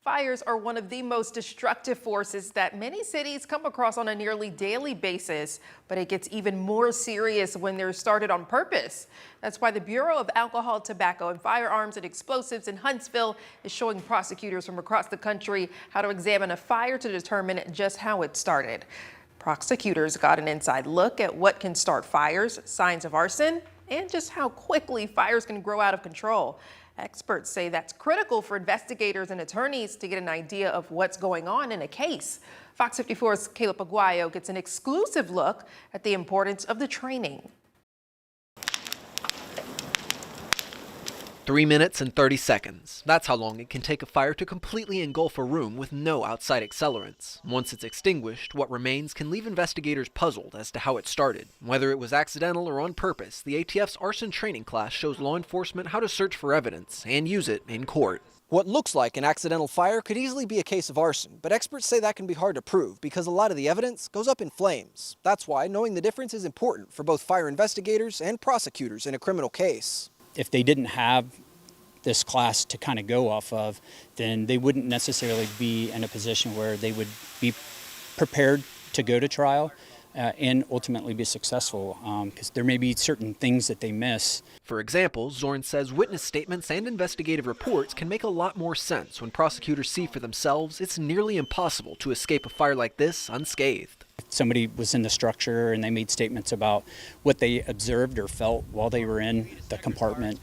Fires are one of the most destructive forces that many cities come across on a nearly daily basis, but it gets even more serious when they're started on purpose. That's why the Bureau of Alcohol, Tobacco, and Firearms and Explosives in Huntsville is showing prosecutors from across the country how to examine a fire to determine just how it started. Prosecutors got an inside look at what can start fires, signs of arson, and just how quickly fires can grow out of control. Experts say that's critical for investigators and attorneys to get an idea of what's going on in a case. Fox 54's Caleb Aguayo gets an exclusive look at the importance of the training. 3 minutes and 30 seconds. That's how long it can take a fire to completely engulf a room with no outside accelerants. Once it's extinguished, what remains can leave investigators puzzled as to how it started. Whether it was accidental or on purpose, the ATF's arson training class shows law enforcement how to search for evidence and use it in court. What looks like an accidental fire could easily be a case of arson, but experts say that can be hard to prove because a lot of the evidence goes up in flames. That's why knowing the difference is important for both fire investigators and prosecutors in a criminal case. If they didn't have this class to kind of go off of, then they wouldn't necessarily be in a position where they would be prepared to go to trial and ultimately be successful, because there may be certain things that they miss. For example, Zorn says witness statements and investigative reports can make a lot more sense when prosecutors see for themselves it's nearly impossible to escape a fire like this unscathed. If somebody was in the structure and they made statements about what they observed or felt while they were in the compartment,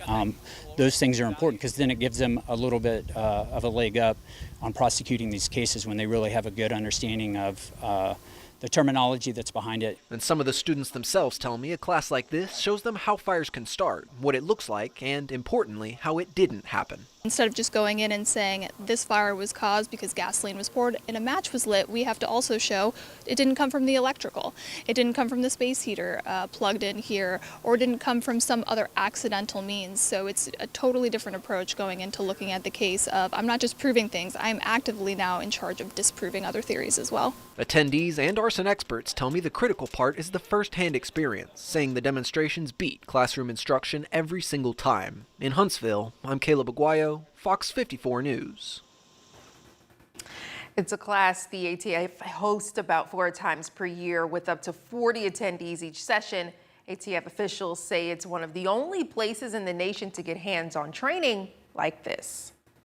those things are important because then it gives them a little bit of a leg up on prosecuting these cases when they really have a good understanding of the terminology that's behind it. And some of the students themselves tell me a class like this shows them how fires can start, what it looks like, and importantly, how it didn't happen. Instead of just going in and saying this fire was caused because gasoline was poured and a match was lit, we have to also show it didn't come from the electrical. It didn't come from the space heater plugged in here, or it didn't come from some other accidental means. So it's a totally different approach going into looking at the case of I'm not just proving things, I'm actively now in charge of disproving other theories as well. Attendees and arson experts tell me the critical part is the first-hand experience, saying the demonstrations beat classroom instruction every single time. In Huntsville, I'm Caleb Aguayo, Fox 54 News. It's a class the ATF hosts about 4 times per year with up to 40 attendees each session. ATF officials say it's one of the only places in the nation to get hands-on training like this.